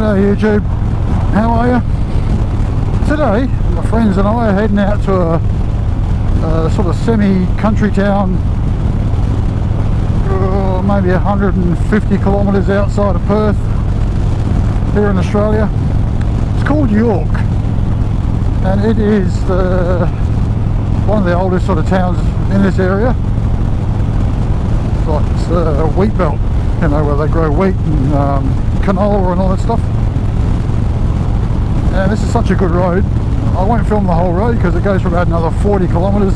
G'day YouTube, how are you? Today my friends and I are heading out to a sort of semi-country town, maybe 150 kilometres outside of Perth here in Australia. It's called York, and it is one of the oldest sort of towns in this area. It's a wheat belt, you know, where they grow wheat and canola and all that stuff. And this is such a good road. I won't film the whole road because it goes for about another 40 kilometres.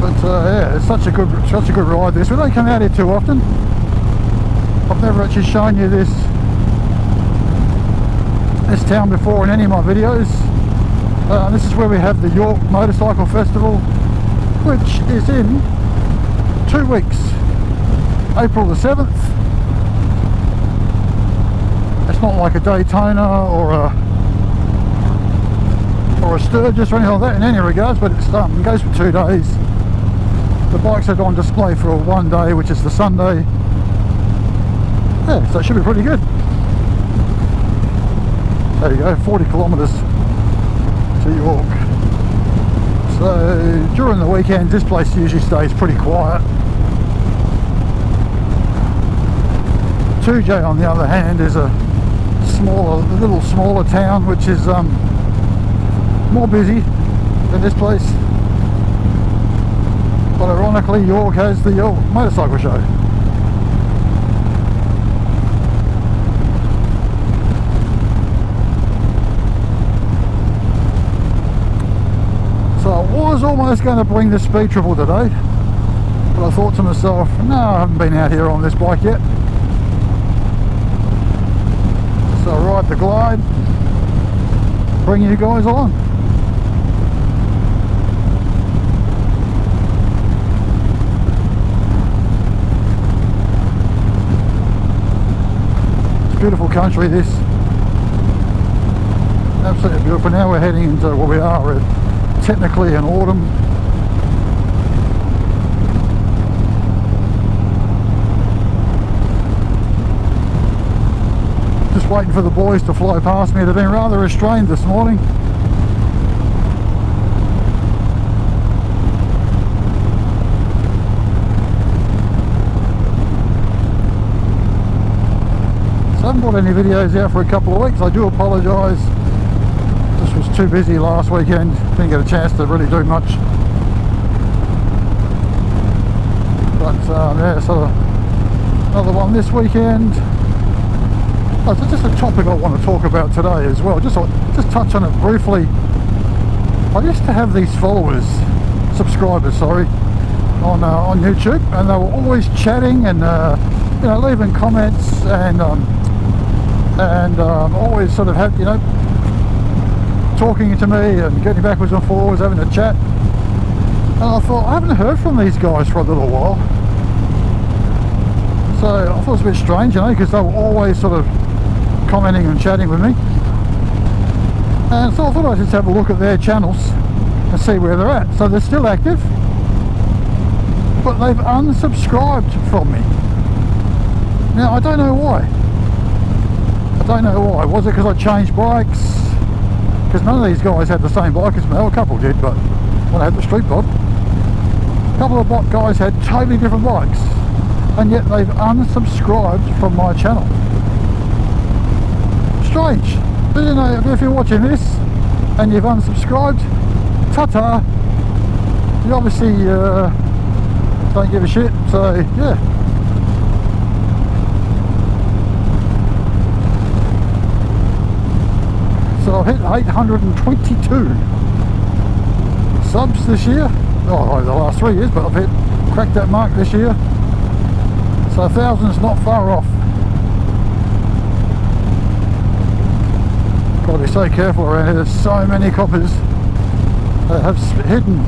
But yeah, it's such a good ride. This we don't come out here too often. I've never actually shown you this town before in any of my videos. This is where we have the York Motorcycle Festival, which is in 2 weeks, April the 7th. It's not like a Daytona or a Sturgis or anything like that in any regards, but it goes for 2 days. The bikes are on display for 1 day, which is the Sunday. Yeah, so it should be pretty good. There you go, 40 kilometres to York. So during the weekends this place usually stays pretty quiet. 2J on the other hand is a little smaller town, which is more busy than this place. But ironically York has the York Motorcycle Show. So I was almost going to bring the speed triple today, but I thought to myself, no, I haven't been out here on this bike yet. So I ride the Glide, bring you guys along. It's beautiful country, this. Absolutely beautiful. Now we're heading into where we are, technically in autumn. Just waiting for the boys to fly past me. They've been rather restrained this morning. So I haven't brought any videos out for a couple of weeks. I do apologise. Just was too busy last weekend. Didn't get a chance to really do much. But yeah, so another one this weekend. Oh, so just a topic I want to talk about today as well. Just touch on it briefly. I used to have these subscribers, sorry, on YouTube, and they were always chatting and you know, leaving comments and always sort of have, you know, talking to me and getting backwards and forwards, having a chat. And I thought, I haven't heard from these guys for a little while. So I thought it was a bit strange, you know, because they were always sort of commenting and chatting with me. And so I thought I'd just have a look at their channels and see where they're at. So they're still active, but they've unsubscribed from me. Now I don't know why. I don't know why. Was it because I changed bikes? Because none of these guys had the same bike as me. Well, a couple did, but when I had the street pod, a couple of guys had totally different bikes, and yet they've unsubscribed from my channel. Strange. But you know, if you're watching this and you've unsubscribed, ta-ta. You obviously don't give a shit. So yeah. So I've hit 822 subs this year. Oh, the last 3 years, but I've cracked that mark this year. So 1,000's not far off. Got to be so careful around here. There's so many coppers that have hidden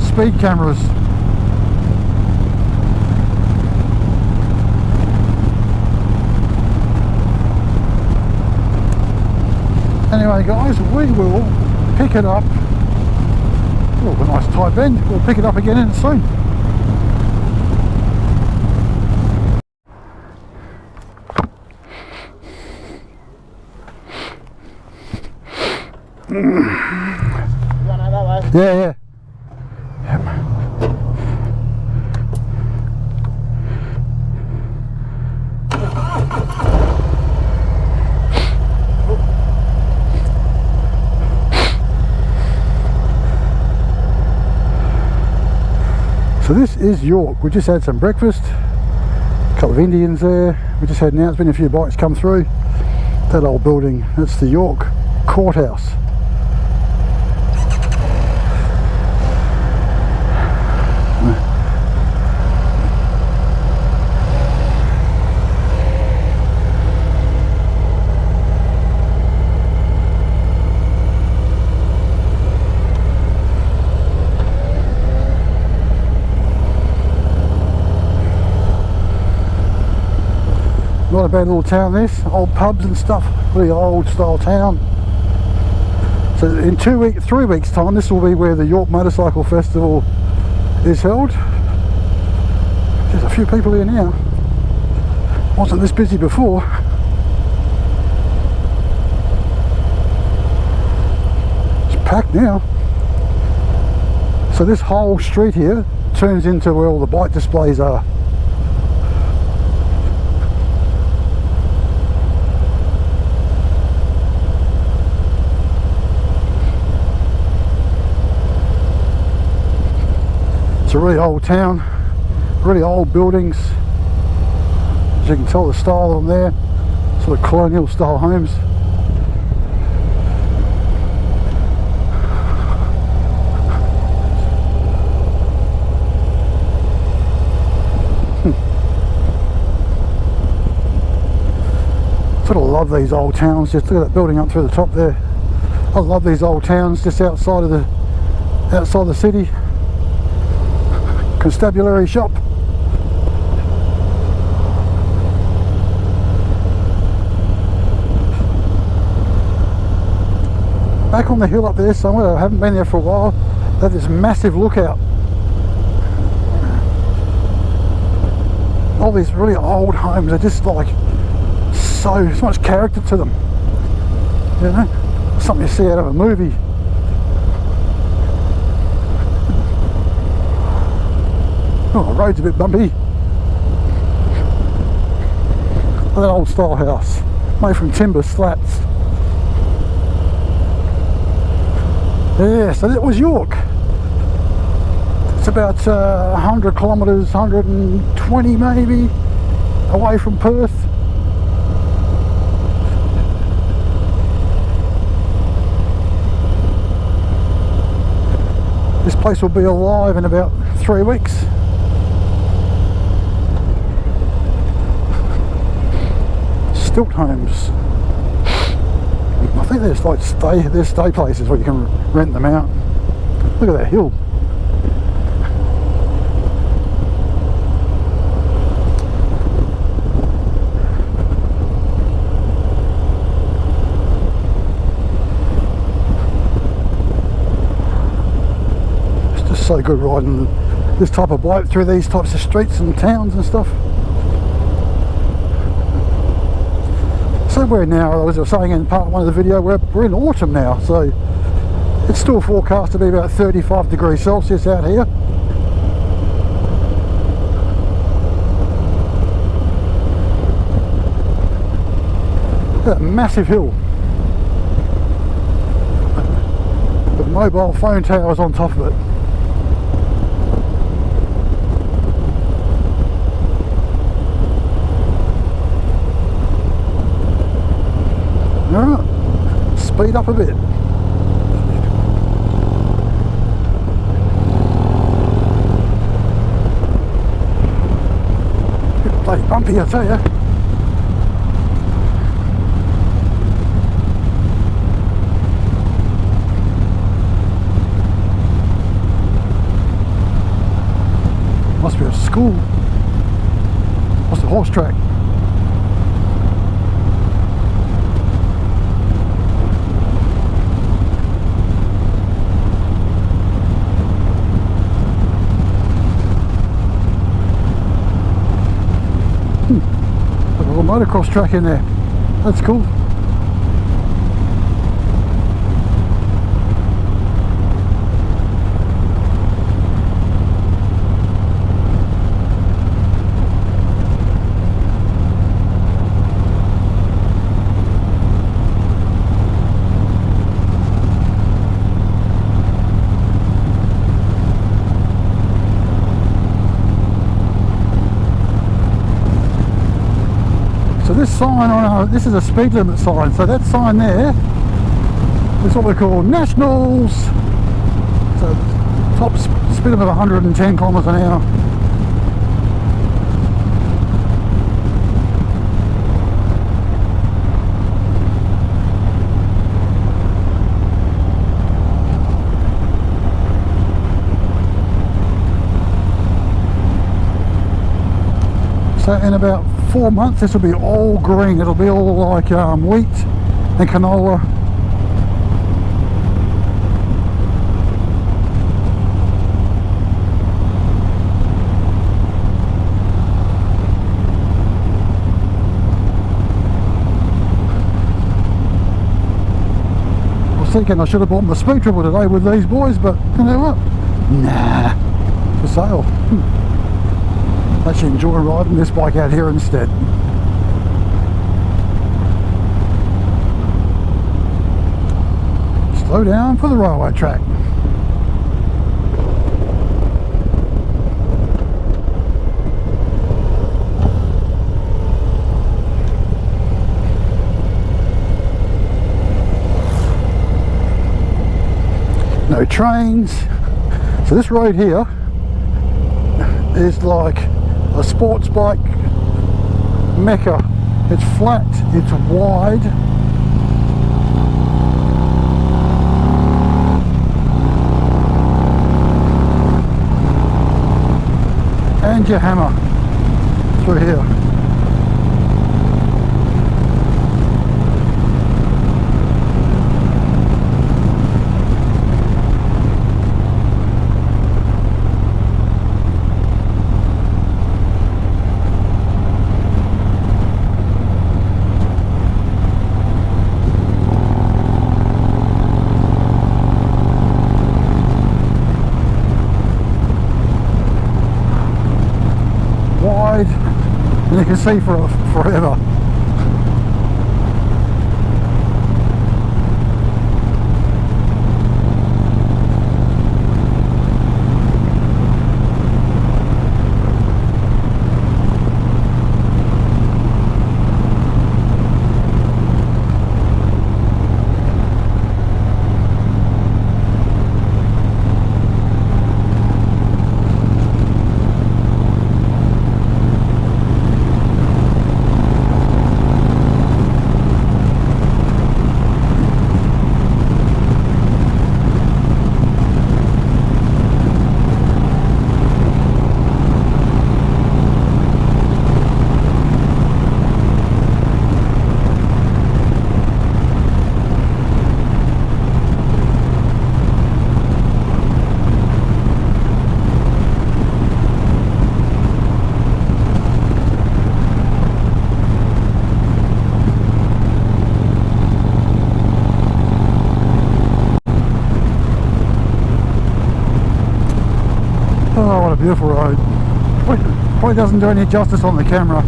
speed cameras. Anyway guys, we will pick it up. Oh, a nice tight bend. We'll pick it up again in soon. Going out that way? Yeah, yeah. So this is York. We just had some breakfast. A couple of Indians there. We just had now, there's been a few bikes come through. That old building, that's the York Courthouse. Not a bad little town this, old pubs and stuff, really old style town. So in 3 weeks time this will be where the York Motorcycle Festival is held. There's a few people here now. Wasn't this busy before. It's packed now. So this whole street here turns into where all the bike displays are. It's a really old town, really old buildings. As you can tell the style of them there, sort of colonial style homes. Sort of love these old towns. Just look at that building up through the top there. I love these old towns just outside of the city. Constabulary shop. Back on the hill up there somewhere, I haven't been there for a while, they have this massive lookout. All these really old homes are just like so much character to them. You know? Something you see out of a movie. Oh, the road's a bit bumpy. That old style house, made from timber slats. Yeah, so that was York. It's about 100 kilometres, 120 maybe, away from Perth. This place will be alive in about 3 weeks. Stilt homes. I think there's like stay places where you can rent them out. Look at that hill. It's just so good riding this type of bike through these types of streets and towns and stuff. So we're now, as I was saying in part one of the video, we're in autumn now, so it's still forecast to be about 35 degrees Celsius out here. That massive hill. The mobile phone tower is on top of it. Alright, speed up a bit. Bloody bumpy, I tell you. Must be a school. What's the horse track? Motocross track in there. That's cool. sign on this is a speed limit sign, so that sign there is what we call nationals. So top speed limit of 110 kilometers an hour. So in about 4 months this will be all green. It'll be all like wheat and canola. I was thinking I should have bought my speed triple today with these boys, but you know what? Nah, for sale. Actually enjoy riding this bike out here instead. Slow down for the railway track. No trains. So this road here is like a sports bike mecca. It's flat, it's wide, and you hammer through here. And you can see forever. Oh, what a beautiful road. Probably doesn't do any justice on the camera.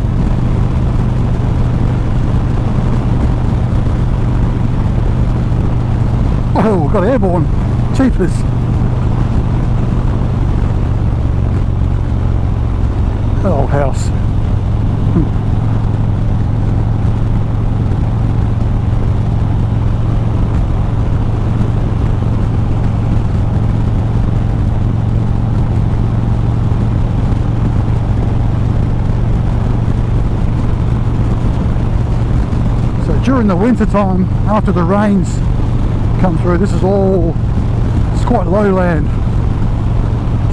Oh, got airborne. Cheapers. That old house. During the winter time, after the rains come through, it's quite low land,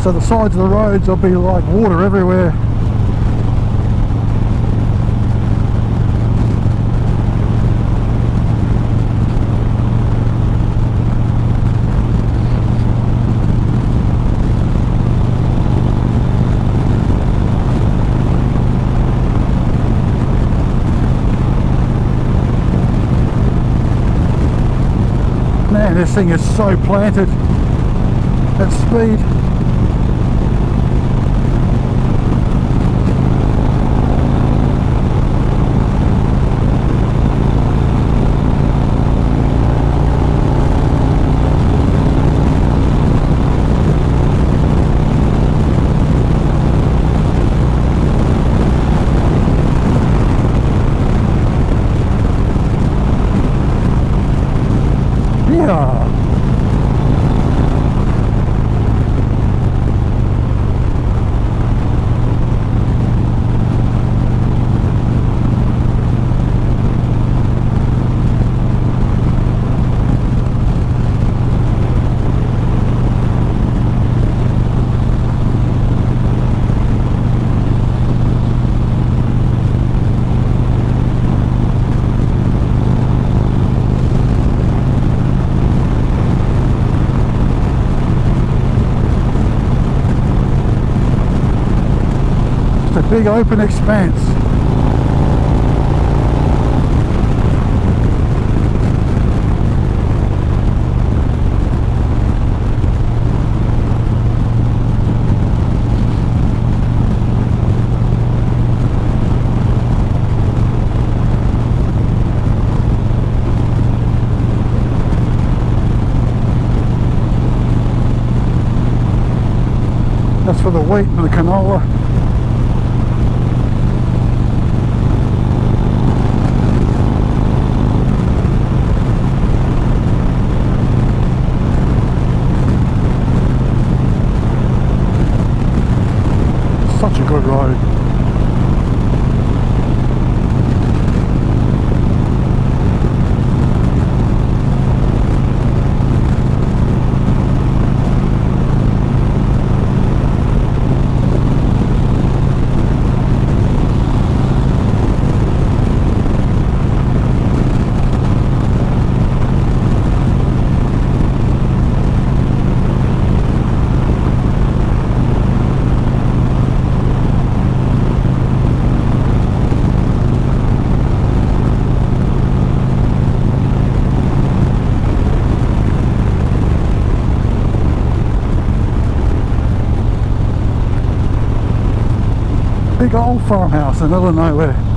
so the sides of the roads will be like water everywhere. Man, this thing is so planted at speed. Yeah. A big open expanse. That's for the wheat and the canola. Such a good road. Big old farmhouse in the middle of nowhere.